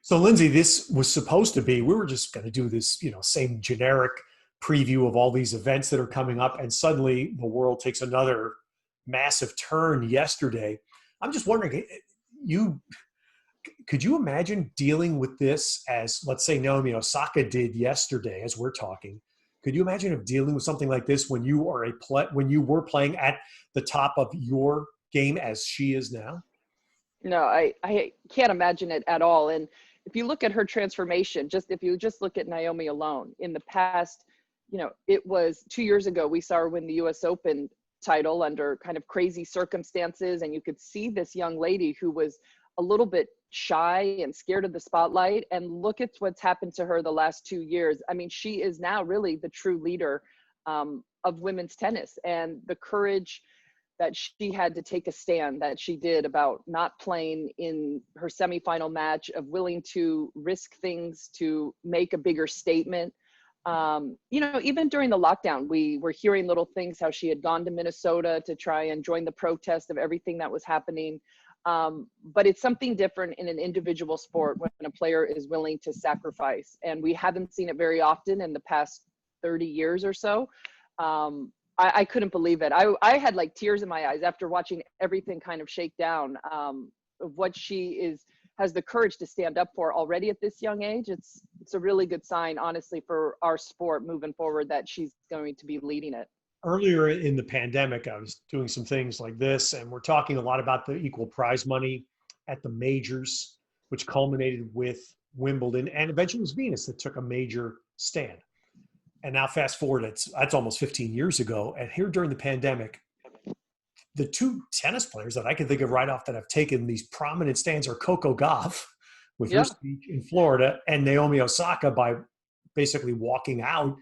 So, Lindsay, this was supposed to be, we were just going to do this, same generic preview of all these events that are coming up. And suddenly the world takes another massive turn yesterday. I'm just wondering, you could you imagine dealing with this as, let's say, Naomi Osaka did yesterday, as we're talking? Could you imagine of dealing with something like this when you are when you were playing at the top of your game as she is now? No, I can't imagine it at all. And if you look at her transformation, just if you just look at Naomi alone in the past, it was 2 years ago, we saw her win the US Open title under kind of crazy circumstances. And you could see this young lady who was a little bit shy and scared of the spotlight. And look at what's happened to her the last 2 years. I mean, she is now really the true leader of women's tennis, and the courage that she had to take a stand that she did about not playing in her semifinal match, of willing to risk things to make a bigger statement. Even during the lockdown, we were hearing little things, how she had gone to Minnesota to try and join the protest of everything that was happening. But it's something different in an individual sport when a player is willing to sacrifice. And we haven't seen it very often in the past 30 years or so. I couldn't believe it. I had like tears in my eyes after watching everything kind of shake down, of what she has the courage to stand up for already at this young age. It's a really good sign, honestly, for our sport moving forward, that she's going to be leading it. Earlier in the pandemic, I was doing some things like this, and we're talking a lot about the equal prize money at the majors, which culminated with Wimbledon, and eventually it was Venus that took a major stand. And now fast forward, that's almost 15 years ago. And here during the pandemic, the two tennis players that I can think of right off that have taken these prominent stands are Coco Gauff with her Yeah. speech in Florida, and Naomi Osaka by basically walking out,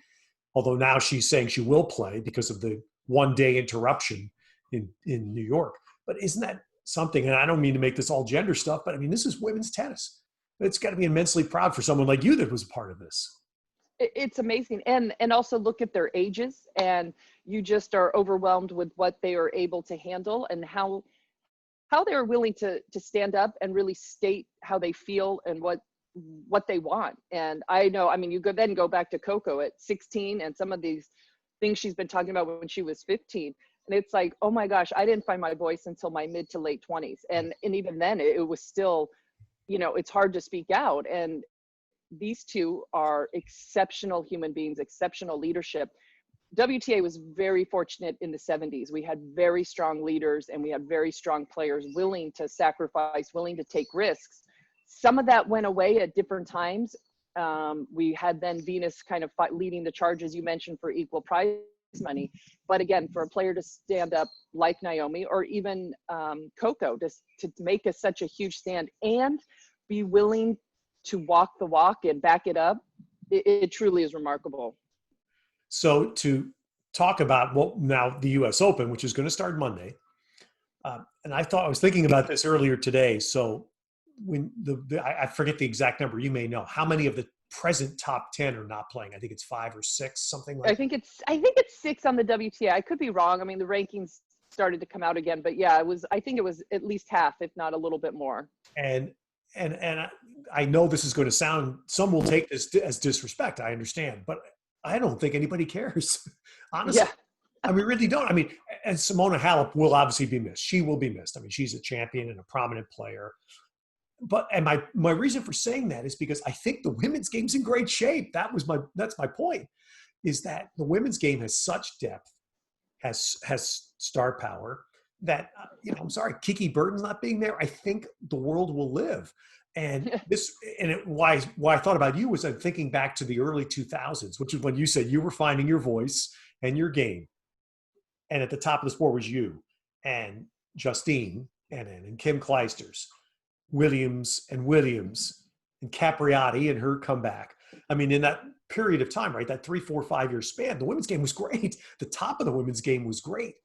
although now she's saying she will play because of the one-day interruption in New York. But isn't that something? And I don't mean to make this all gender stuff, but I mean, this is women's tennis. It's got to be immensely proud for someone like you that was a part of this. It's amazing. And also look at their ages, and you just are overwhelmed with what they are able to handle, and how they're willing to stand up and really state how they feel and what they want. And I know, I mean, you go back to Coco at 16 and some of these things she's been talking about when she was 15. And it's like, oh my gosh, I didn't find my voice until my mid to late 20s. And even then it was still, it's hard to speak out. And these two are exceptional human beings, exceptional leadership. WTA was very fortunate in the 70s. We had very strong leaders, and we had very strong players willing to sacrifice, willing to take risks. Some of that went away at different times. We had then Venus kind of leading the charge, as you mentioned, for equal prize money. But again, for a player to stand up like Naomi, or even Coco, to make such a huge stand and be willing to walk the walk and back it up, it truly is remarkable. So to talk about now the U.S. Open, which is going to start Monday, and I was thinking about this earlier today. So when I forget the exact number, you may know, how many of the present top 10 are not playing? I think it's 5 or 6, something like. I think it's 6 on the WTA. I could be wrong. I mean, the rankings started to come out again, but yeah, I think it was at least half, if not a little bit more. And I know this is going to sound, some will take this as disrespect, I understand, but I don't think anybody cares, honestly. Yeah. I mean, really don't. I mean, and Simona Halep will obviously be missed. She will be missed. I mean, she's a champion and a prominent player. But, and my reason for saying that is because I think the women's game's in great shape. That's my point, is that the women's game has such depth, has star power, that, I'm sorry, Kiki Burton's not being there, I think the world will live. And why I thought about you was I'm thinking back to the early 2000s, which is when you said you were finding your voice and your game. And at the top of the sport was you and Justine and Kim Clijsters, Williams and Capriati and her comeback. I mean, in that period of time, right, that 3, 4, 5 year span, the women's game was great. The top of the women's game was great.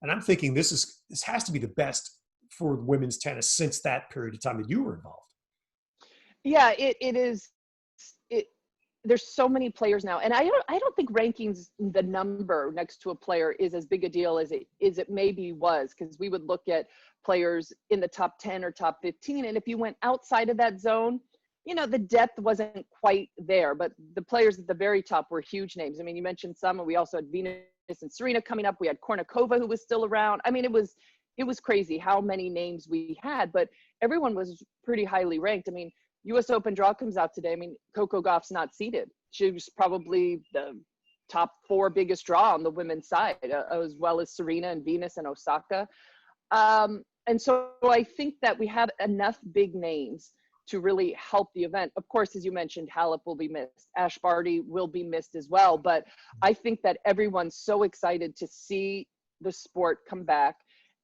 And I'm thinking this has to be the best for women's tennis since that period of time that you were involved. Yeah, it is. There's so many players now, and I don't think rankings, the number next to a player, is as big a deal as it maybe was, because we would look at players in the top 10 or top 15, and if you went outside of that zone, the depth wasn't quite there, but the players at the very top were huge names. I mean, you mentioned some, and we also had Venus and Serena coming up. We had Kornikova, who was still around. I mean, it was crazy how many names we had, but everyone was pretty highly ranked. I mean, US Open draw comes out today. I mean, Coco Gauff's not seeded. She was probably the top 4 biggest draw on the women's side, as well as Serena and Venus and Osaka. And so I think that we have enough big names to really help the event. Of course, as you mentioned, Halep will be missed. Ashe Barty will be missed as well. But I think that everyone's so excited to see the sport come back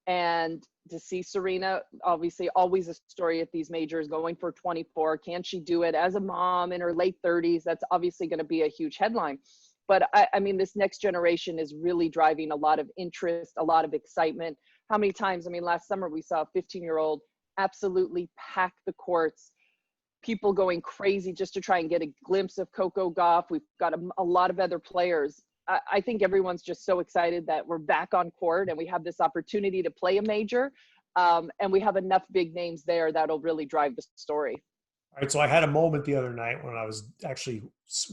and to see Serena, obviously always a story at these majors, going for 24. Can she do it as a mom in her late 30s? That's obviously going to be a huge headline. But I mean, this next generation is really driving a lot of interest, a lot of excitement. How many times, I mean, last summer we saw a 15-year-old absolutely pack the courts, people going crazy just to try and get a glimpse of Coco Gauff. We've got a lot of other players. I think everyone's just so excited that we're back on court and we have this opportunity to play a major, and we have enough big names there that'll really drive the story. All right, so I had a moment the other night when I was actually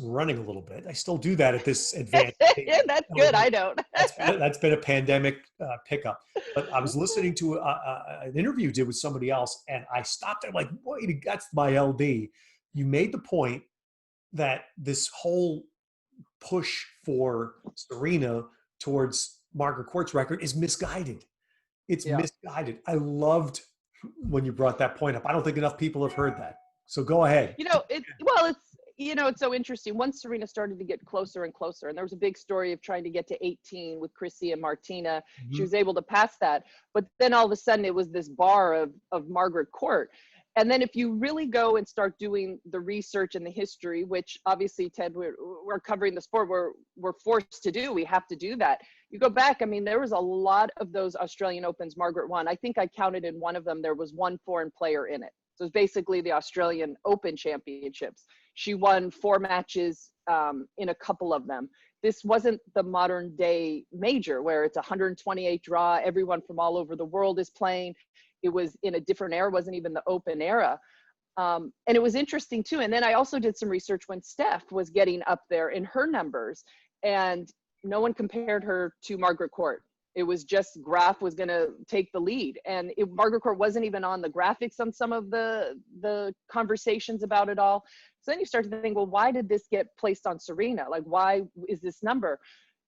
running a little bit. I still do that at this advanced age. Yeah, that's good. I don't. That's been a pandemic pickup. But I was listening to an interview you did with somebody else, and I stopped there like, wait, that's my LD. You made the point that this whole push for Serena towards Margaret Court's record is misguided. It's misguided. I loved when you brought that point up. I don't think enough people have heard that. So go ahead. It's so interesting. Once Serena started to get closer and closer, and there was a big story of trying to get to 18 with Chrissy and Martina. Mm-hmm. She was able to pass that. But then all of a sudden it was this bar of Margaret Court. And then if you really go and start doing the research and the history, which obviously, Ted, we're covering the sport, we're forced to do, we have to do that. You go back, I mean, there was a lot of those Australian Opens Margaret won. I think I counted in one of them, there was one foreign player in it. So it's basically the Australian Open Championships. She won 4 matches in a couple of them. This wasn't the modern day major where it's 128 draw, everyone from all over the world is playing. It was in a different era, wasn't even the open era. And it was interesting too. And then I also did some research when Steph was getting up there in her numbers, and no one compared her to Margaret Court. It was just Graf was going to take the lead. And Margaret Court wasn't even on the graphics on some of the conversations about it all. So then you start to think, well, why did this get placed on Serena? Like, why is this number?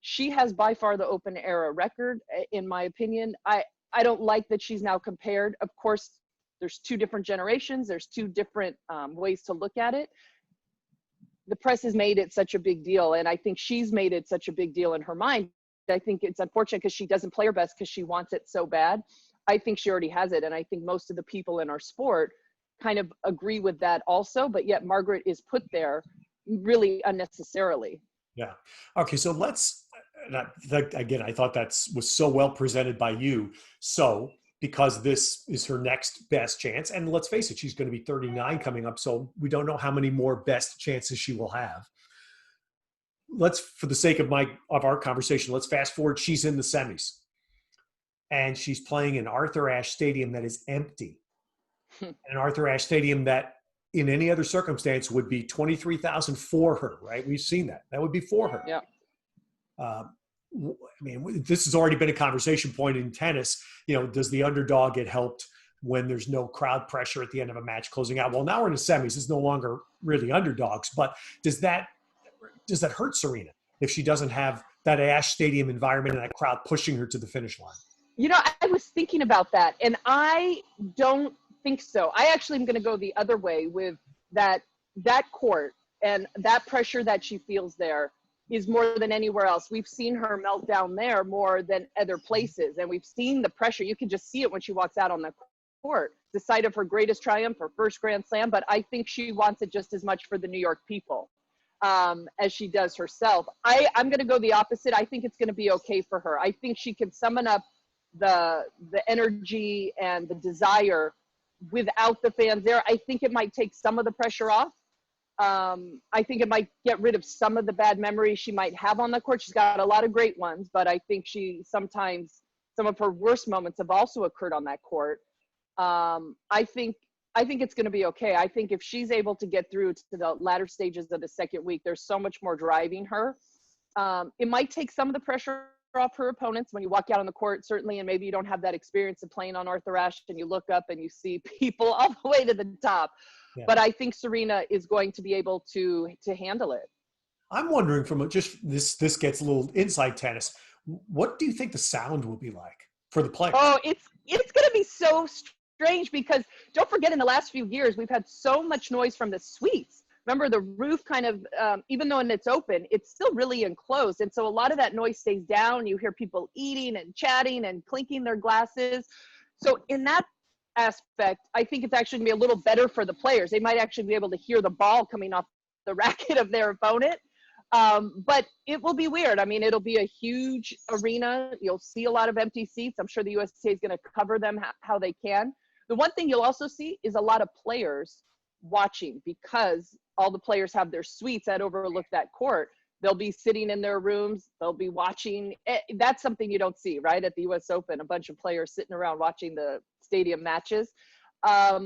She has by far the open era record, in my opinion. I don't like that she's now compared. Of course, there's 2 different generations. There's 2 different ways to look at it. The press has made it such a big deal, and I think she's made it such a big deal in her mind. I think it's unfortunate because she doesn't play her best because she wants it so bad. I think she already has it, and I think most of the people in our sport kind of agree with that also, but yet Margaret is put there really unnecessarily. Yeah. Okay, so let's again, I thought that was so well presented by you. So, because this is her next best chance, and let's face it, she's going to be 39 coming up, so we don't know how many more best chances she will have. Let's, for the sake of our conversation, let's fast forward. She's in the semis, and she's playing in Arthur Ashe Stadium that is empty, an Arthur Ashe Stadium that, in any other circumstance, would be 23,000 for her. Right? We've seen that. That would be for her. Yeah. I mean, this has already been a conversation point in tennis. Does the underdog get helped when there's no crowd pressure at the end of a match closing out? Well, now we're in the semis. It's no longer really underdogs. But does that hurt Serena if she doesn't have that Ashe Stadium environment and that crowd pushing her to the finish line? I was thinking about that, and I don't think so. I actually am going to go the other way with that court and that pressure that she feels there is more than anywhere else. We've seen her melt down there more than other places. And we've seen the pressure. You can just see it when she walks out on the court. The site of her greatest triumph, her first Grand Slam, but I think she wants it just as much for the New York people as she does herself. I'm going to go the opposite. I think it's going to be okay for her. I think she can summon up the energy and the desire without the fans there. I think it might take some of the pressure off. I think it might get rid of some of the bad memories she might have on the court. She's got a lot of great ones, but I think sometimes some of her worst moments have also occurred on that court. I think I think it's going to be okay. I think if she's able to get through to the latter stages of the second week, there's so much more driving her. It might take some of the pressure off her opponents when you walk out on the court, certainly, and maybe you don't have that experience of playing on Arthur Ashe and you look up and you see people all the way to the top. Yeah. But I think Serena is going to be able to handle it. I'm wondering from just this gets a little inside tennis. What do you think the sound will be like for the players? Oh, it's going to be so strange because don't forget in the last few years, we've had so much noise from the suites. Remember the roof kind of, even though it's open, it's still really enclosed. And so a lot of that noise stays down. You hear people eating and chatting and clinking their glasses. So in that aspect, I think it's actually gonna be a little better for the players. They might actually be able to hear the ball coming off the racket of their opponent. But it will be weird. I mean, it'll be a huge arena. You'll see a lot of empty seats. I'm sure the USTA is gonna cover them how they can. The one thing you'll also see is a lot of players watching because all the players have their suites that overlook that court. They'll be sitting in their rooms. They'll be watching. That's something you don't see, right? At the US Open, a bunch of players sitting around watching the stadium matches. I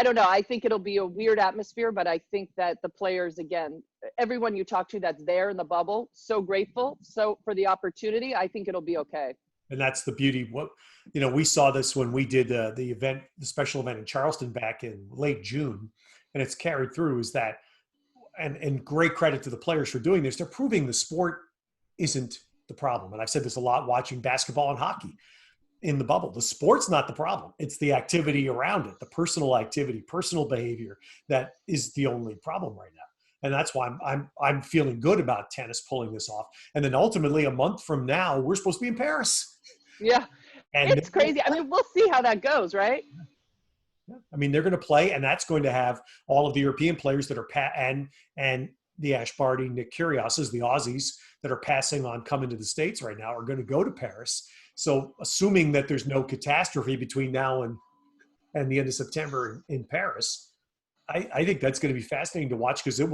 don't know. I think it'll be a weird atmosphere, but I think that the players, again, everyone you talk to that's there in the bubble, so grateful. So for the opportunity, I think it'll be okay. And that's the beauty. What, we saw this when we did the event, the special event in Charleston back in late June, and it's carried through is that, and great credit to the players for doing this. They're proving the sport isn't the problem. And I've said this a lot watching basketball and hockey in the bubble. The sport's not the problem. It's the activity around it, the personal activity, personal behavior that is the only problem right now. And that's why I'm feeling good about tennis pulling this off. And then ultimately a month from now, we're supposed to be in Paris. Yeah, and it's crazy. I mean, we'll see how that goes, right? Yeah. I mean, they're going to play, and that's going to have all of the European players that are and the Ashe Barty, Nick Kyrgioses, the Aussies that are passing on coming to the States right now are going to go to Paris. So assuming that there's no catastrophe between now and the end of September in Paris, I think that's going to be fascinating to watch because these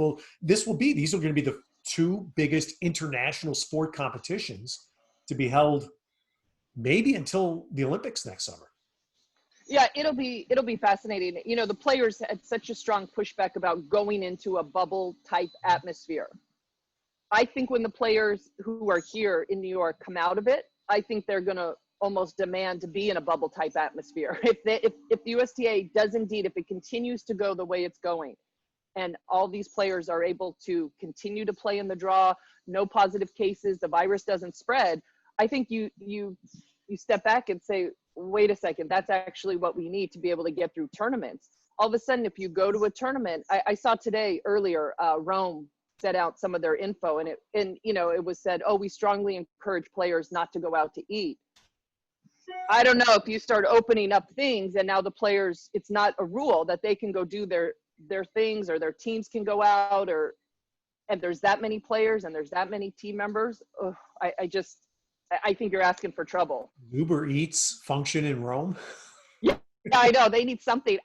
are going to be the two biggest international sport competitions to be held maybe until the Olympics next summer. Yeah, it'll be fascinating. The players had such a strong pushback about going into a bubble type atmosphere. I think when the players who are here in New York come out of it, I think they're going to almost demand to be in a bubble type atmosphere. If the USTA does indeed, if it continues to go the way it's going, and all these players are able to continue to play in the draw, no positive cases, the virus doesn't spread, I think you step back and say, wait a second, that's actually what we need to be able to get through tournaments. All of a sudden, if you go to a tournament, I saw today earlier, Rome set out some of their info and it was said, oh, we strongly encourage players not to go out to eat. I don't know if you start opening up things and now the players, it's not a rule that they can go do their things or their teams can go out and there's that many players and there's that many team members. Ugh, I think you're asking for trouble. Uber Eats function in Rome. Yeah, I know they need something.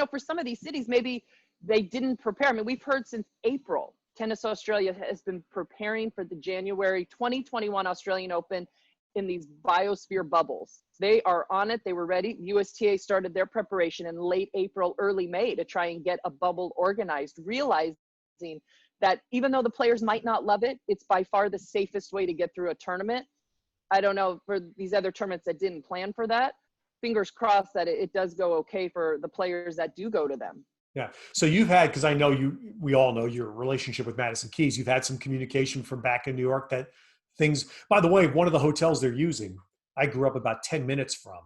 For some of these cities, maybe they didn't prepare. I mean, we've heard since April, Tennis Australia has been preparing for the January 2021 Australian Open in these biosphere bubbles. They are on it. They were ready. USTA started their preparation in late April, early May to try and get a bubble organized, realizing that even though the players might not love it, it's by far the safest way to get through a tournament. I don't know for these other tournaments that didn't plan for that. Fingers crossed that it does go okay for the players that do go to them. Yeah. So you've had, because I know we all know your relationship with Madison Keys. You've had some communication from back in New York that things, by the way, one of the hotels they're using, I grew up about 10 minutes from.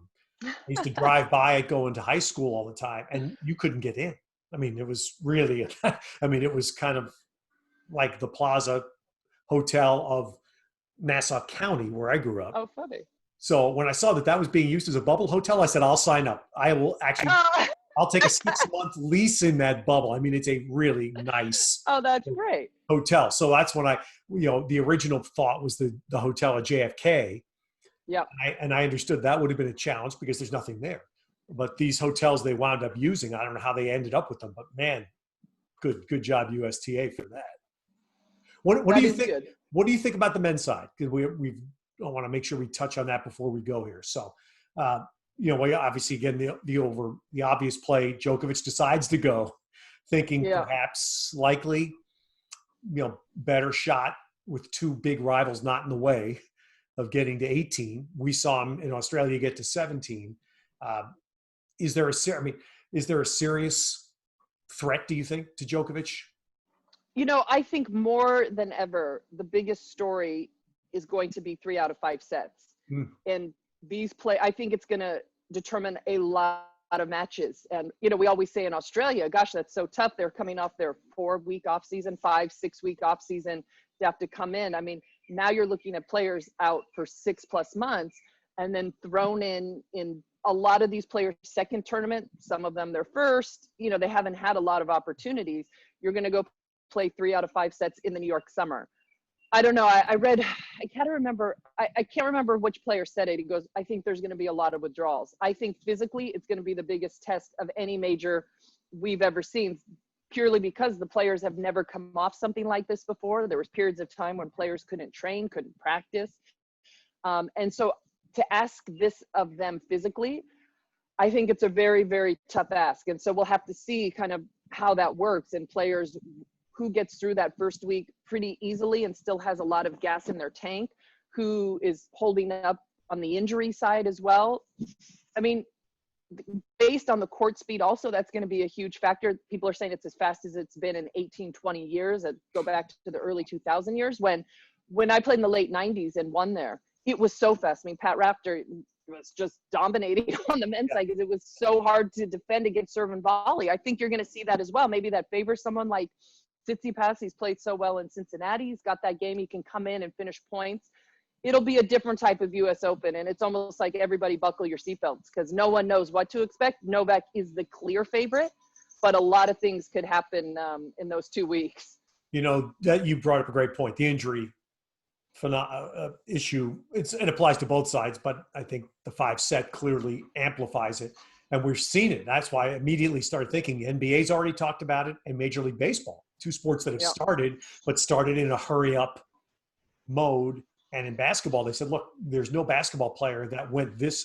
I used to drive by it going to high school all the time and you couldn't get in. I mean, it was really, it was kind of like the Plaza Hotel of Nassau County where I grew up. Oh, funny. So when I saw that was being used as a bubble hotel, I said, I'll sign up. I will actually, I'll take a 6-month lease in that bubble. I mean, it's a really nice that's great hotel. So that's when the original thought was the hotel at JFK. Yeah. And I understood that would have been a challenge because there's nothing there. But these hotels they wound up using, I don't know how they ended up with them, but man, good job USTA for that. What do you think? Good. What do you think about the men's side? Because I want to make sure we touch on that before we go here. So well, obviously, again, the obvious play, Djokovic decides to go, thinking Yeah. perhaps likely, better shot with two big rivals not in the way of getting to 18. We saw him in Australia get to 17. Uh, is there a serious threat, do you think, to Djokovic? I think more than ever, the biggest story is going to be 3 out of 5 sets. And I think it's going to determine a lot of matches. And, we always say in Australia, gosh, that's so tough. They're coming off their 4-week off season, 5-6-week off season. They have to come in. I mean, now you're looking at players out for 6+ months, and then thrown in a lot of these players' second tournament, some of them their first, they haven't had a lot of opportunities. You're going to go play 3 out of 5 sets in the New York summer. I don't know. I can't remember which player said it. He goes, I think there's going to be a lot of withdrawals. I think physically it's going to be the biggest test of any major we've ever seen, purely because the players have never come off something like this before. There was periods of time when players couldn't train, couldn't practice. And so to ask this of them physically, I think it's a very, very tough ask. And so we'll have to see kind of how that works, and players who gets through that first week pretty easily and still has a lot of gas in their tank, who is holding up on the injury side as well. I mean, based on the court speed also, that's going to be a huge factor. People are saying it's as fast as it's been in 18, 20 years. I'd go back to the early 2000 years when I played in the late 90s and won there. It was so fast. I mean, Pat Rafter was just dominating on the men's side because it was so hard to defend against serve and volley. I think you're going to see that as well. Maybe that favors someone like Tsitsipas. He's played so well in Cincinnati. He's got that game. He can come in and finish points. It'll be a different type of U.S. Open, and it's almost like everybody buckle your seatbelts because no one knows what to expect. Novak is the clear favorite, but a lot of things could happen in those 2 weeks. That you brought up a great point. The injury issue, it applies to both sides, but I think the 5-set clearly amplifies it, and we've seen it. That's why I immediately started thinking the NBA's already talked about it, and Major League Baseball, 2 sports that have started in a hurry up mode. And in basketball, they said, look, there's no basketball player that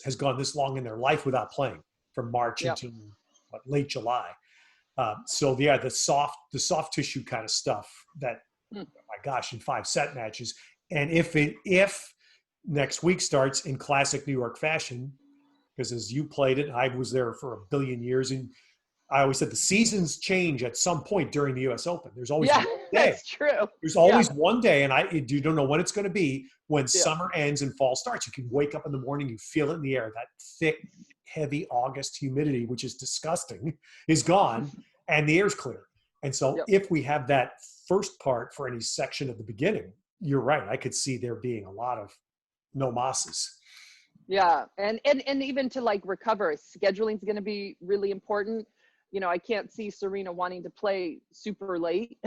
has gone this long in their life without playing, from March into late July. The soft tissue kind of stuff that, oh my gosh, in 5-set matches. And if next week starts in classic New York fashion, because as you played it, I was there for a billion years, and I always said the seasons change at some point during the U.S. Open. There's always one day. That's true. There's always one day, and you don't know when it's going to be, when summer ends and fall starts. You can wake up in the morning, you feel it in the air, that thick, heavy August humidity, which is disgusting, is gone, and the air's clear. And so if we have that first part for any section at the beginning, you're right. I could see there being a lot of no mosses. Yeah, and even to recover, scheduling is going to be really important. I can't see Serena wanting to play super late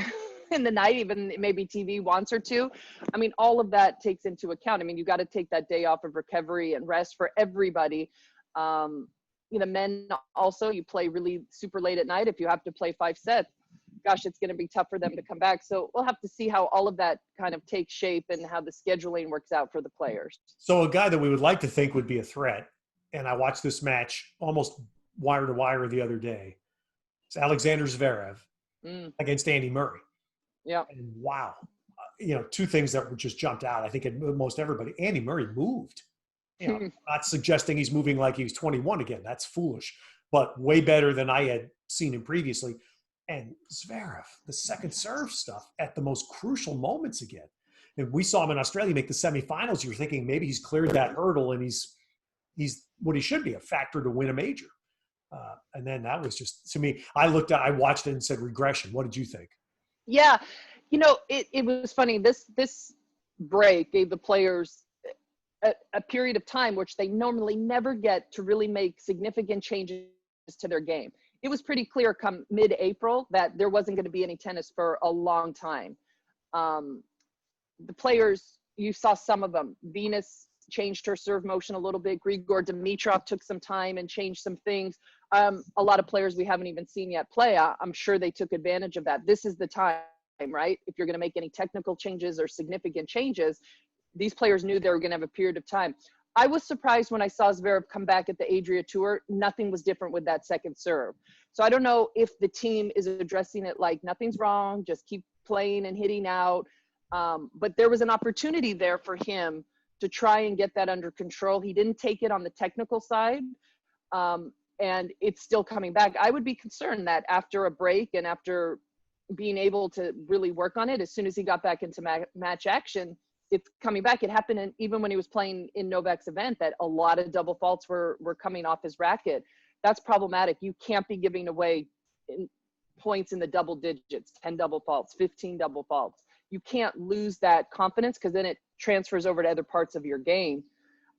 in the night, even maybe TV wants her to. I mean, all of that takes into account. I mean, you got to take that day off of recovery and rest for everybody. Men also, you play really super late at night. If you have to play 5 sets, gosh, it's going to be tough for them to come back. So we'll have to see how all of that kind of takes shape and how the scheduling works out for the players. So a guy that we would like to think would be a threat, and I watched this match almost wire to wire the other day, it's Alexander Zverev against Andy Murray. Yeah. And wow. 2 things that just jumped out, I think, at most everybody. Andy Murray moved. Not suggesting he's moving like he was 21 again. That's foolish. But way better than I had seen him previously. And Zverev, the second serve stuff at the most crucial moments again. And we saw him in Australia make the semifinals. You were thinking maybe he's cleared that hurdle and he's what he should be, a factor to win a major. And then that was just, to me, I watched it and said regression. What did you think? Yeah. It was funny. This break gave the players a period of time which they normally never get to really make significant changes to their game. It was pretty clear come mid-April that there wasn't going to be any tennis for a long time. The players, you saw some of them. Venus changed her serve motion a little bit. Grigor Dimitrov took some time and changed some things. A lot of players we haven't even seen yet play. I'm sure they took advantage of that. This is the time, right? If you're going to make any technical changes or significant changes, these players knew they were going to have a period of time. I was surprised when I saw Zverev come back at the Adria Tour. Nothing was different with that second serve. So I don't know if the team is addressing it like nothing's wrong, just keep playing and hitting out. But there was an opportunity there for him to try and get that under control. He didn't take it on the technical side, and it's still coming back. I would be concerned that after a break and after being able to really work on it, as soon as he got back into match action, it's coming back. It happened even when he was playing in Novak's event, that a lot of double faults were coming off his racket. That's problematic. You can't be giving away points in the double digits, 10 double faults, 15 double faults. You can't lose that confidence, because then it transfers over to other parts of your game.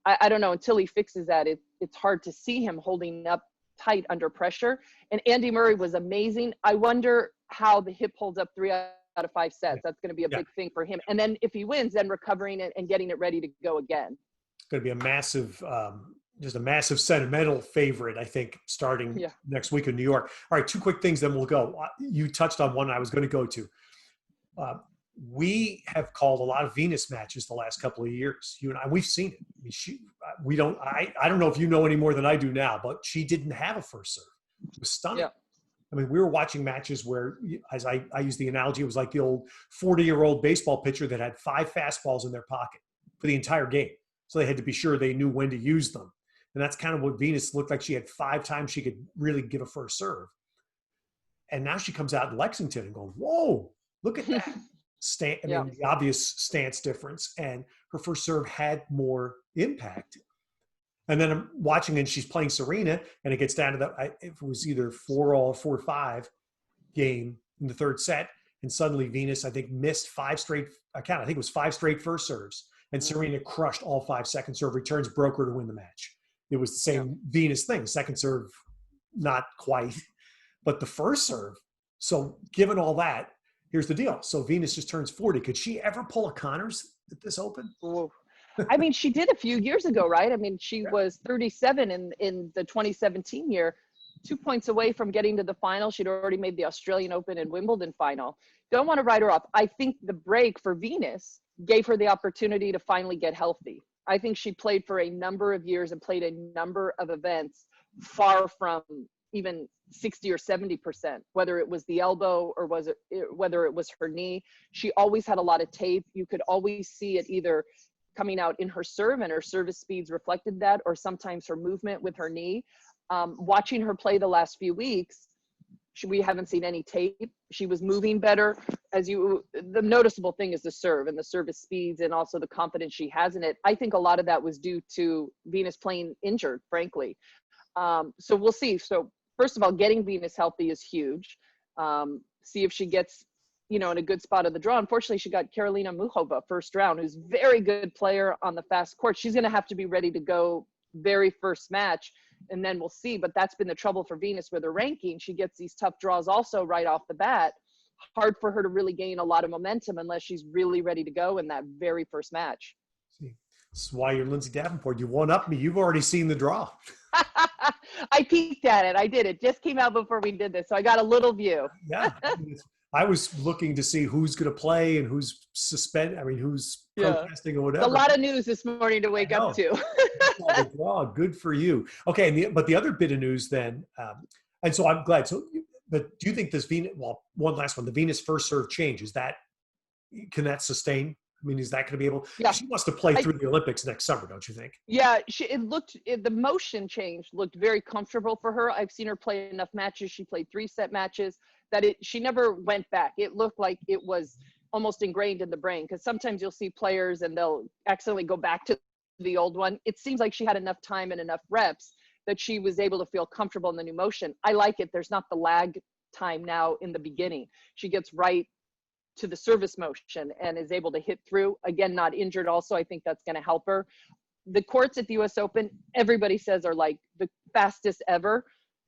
I don't know, until he fixes that, it's hard to see him holding up tight under pressure. And Andy Murray was amazing. I wonder how the hip holds up 3 out of 5 sets. That's going to be a big thing for him. And then if he wins, then recovering it and getting it ready to go again. It's going to be a massive, just a massive sentimental favorite, I think, starting next week in New York. All right, 2 quick things, then we'll go. You touched on one I was going to go to. We have called a lot of Venus matches the last couple of years. You and I, we've seen it. I don't know if you know any more than I do now, but she didn't have a first serve. It was stunning. Yeah. I mean, we were watching matches where, as I use the analogy, it was like the old 40-year-old baseball pitcher that had 5 fastballs in their pocket for the entire game. So they had to be sure they knew when to use them. And that's kind of what Venus looked like. She had 5 times she could really give a first serve. And now she comes out in Lexington and goes, whoa, look at that. The obvious stance difference, and her first serve had more impact. And then I'm watching, and she's playing Serena, and it gets down to it was either 4-all, 4-5 game in the third set, and suddenly Venus, I think, missed 5 straight. I think it was 5 straight first serves, and Serena crushed all 5 second serve returns, broke her to win the match. It was the same Venus thing. Second serve, not quite, but the first serve. So given all that, here's the deal. So Venus just turns 40. Could she ever pull a Connors at this Open? I mean, she did a few years ago, right? I mean, she was 37 in the 2017 year, 2 points away from getting to the final. She'd already made the Australian Open and Wimbledon final. Don't want to write her off. I think the break for Venus gave her the opportunity to finally get healthy. I think she played for a number of years and played a number of events far from even 60 or 70%, whether it was the elbow or whether it was her knee. She always had a lot of tape. You could always see it either coming out in her serve, and her service speeds reflected that, or sometimes her movement with her knee. Watching her play the last few weeks, we haven't seen any tape. She was moving better. The noticeable thing is the serve and the service speeds, and also the confidence she has in it. I think a lot of that was due to Venus playing injured, frankly. So we'll see. So first of all, getting Venus healthy is huge. See if she gets, in a good spot of the draw. Unfortunately, she got Karolina Muchova first round, who's a very good player on the fast court. She's going to have to be ready to go very first match, and then we'll see. But that's been the trouble for Venus with her ranking. She gets these tough draws also right off the bat. Hard for her to really gain a lot of momentum unless she's really ready to go in that very first match. See, this is why you're Lindsay Davenport. You one-up me. You've already seen the draw. I peeked at it. I did. It just came out before we did this, so I got a little view. Yeah. I was looking to see who's going to play and who's suspended. I mean, who's protesting or whatever. It's a lot of news this morning to wake up to. Wow, good for you. Okay, but the other bit of news then, and so I'm glad. So, but do you think this Venus? Well, one last one. The Venus first serve change, can that sustain? I mean, is that going to be able? Yeah. She wants to play through the Olympics next summer, don't you think? Yeah, the motion change looked very comfortable for her. I've seen her play enough matches. She played 3-set matches that she never went back. It looked like it was almost ingrained in the brain, because sometimes you'll see players and they'll accidentally go back to the old one. It seems like she had enough time and enough reps that she was able to feel comfortable in the new motion. I like it. There's not the lag time now in the beginning. She gets right to the service motion and is able to hit through. Again, not injured also. I think that's going to help her. The courts at the US Open, everybody says, are like the fastest ever.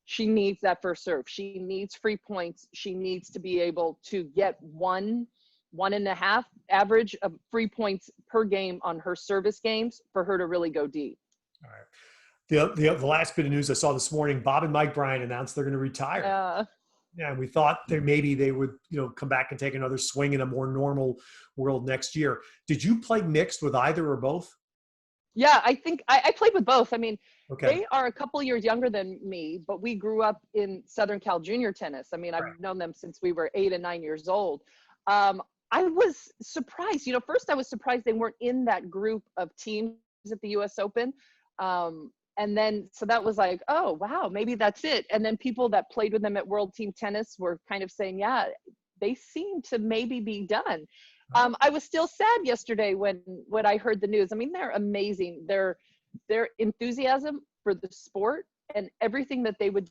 She needs that first serve. She needs free points. She needs to be able to get 1.5 average of free points per game on her service games for her to really go deep. All right. The last bit of news I saw this morning, Bob and Mike Bryan announced they're going to retire. Yeah, and we thought that maybe they would, come back and take another swing in a more normal world next year. Did you play mixed with either or both? Yeah, I think I played with both. I mean, Okay. they are a couple years younger than me, but we grew up in Southern Cal junior tennis. I mean, I've Right. known them since we were 8 and 9 years old. Um, I was surprised. You know, first I was surprised they weren't in that group of teams at the U.S. Open. And then, so that was like, oh, wow, maybe that's it. And then people that played with them at World Team Tennis were kind of saying, yeah, they seem to maybe be done. Oh, I was still sad yesterday when I heard the news. I mean, they're amazing. Their enthusiasm for the sport and everything that they would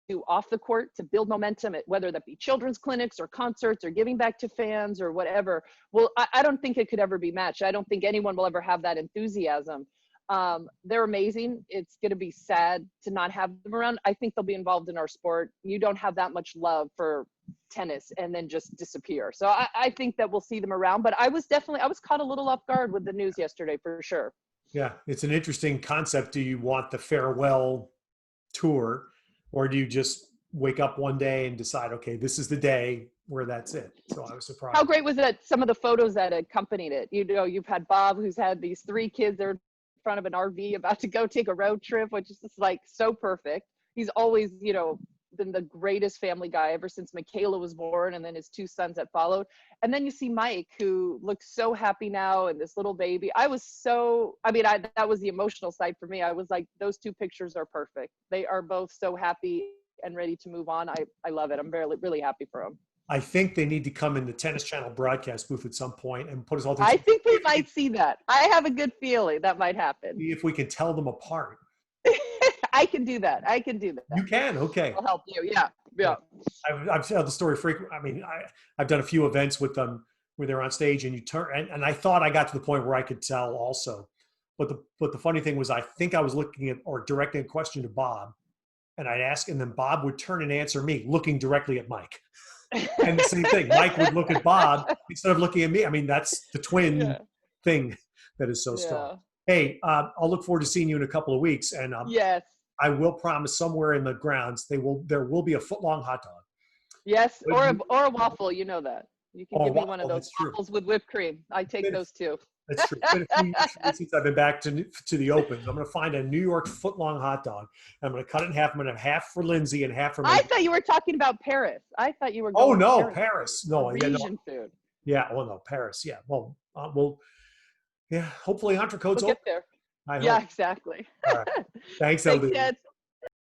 do off the court to build momentum, whether that be children's clinics or concerts or giving back to fans or whatever. Well, I don't think it could ever be matched. I don't think anyone will ever have that enthusiasm. They're amazing. It's going to be sad to not have them around. I think they'll be involved in our sport. You don't have that much love for tennis and then just disappear. So I think that we'll see them around, but I was caught a little off guard with the news yesterday for sure. yeah. It's an interesting concept. Do you want the farewell tour, or do you just wake up one day and decide, okay, this is the day where that's it? So I was How surprised. great was that? Some of the photos that accompanied it. You know, you've had Bob, who's had these 3 kids. They're in front of an RV about to go take a road trip, which is just like so perfect. He's always, you know, been the greatest family guy ever since Michaela was born, and then his 2 sons that followed. And then you see Mike, who looks so happy now, and this little baby. I was so, I mean, that was the emotional side for me. I was like, those 2 pictures are perfect. They are both so happy and ready to move on. I love it. I'm really, really happy for them. I think they need to come in the Tennis Channel broadcast booth at some point and put us all I together. think we might see that. I have a good feeling that might happen. See if we can tell them apart. I can do that. I can do that. You can, okay. I'll help you. Yeah. Yeah. I've told the story frequently. I mean, I've done a few events with them where they're on stage and you turn, and I thought I got to the point where I could tell also. But the funny thing was, I think I was looking at or directing a question to Bob, and I'd ask, and then Bob would turn and answer me, looking directly at Mike. And the same thing, Mike would look at Bob instead of looking at me. I mean, that's the twin Yeah. thing that is so strong. Yeah. Hey, I'll look forward to seeing you in a couple of weeks, and Yes. I will promise somewhere in the grounds there will be a foot-long hot dog. Yes. Or a waffle. You know that. You can Oh, give me one of those that's true. waffles with whipped cream. I take those too. That's true. It's been a few years since I've been back to the Opens. I'm going to find a New York foot-long hot dog. I'm going to cut it in half. I'm going to have half for Lindsay and half for me. I thought you were talking about Paris. I thought you were Oh going no, to Paris. No, Parisian food. yeah. Oh no, Paris. Yeah. Well, yeah. Hopefully, Entrecote's We'll open. get there. I Yeah, hope. exactly. All right. Thanks, Thanks, LD. Ed.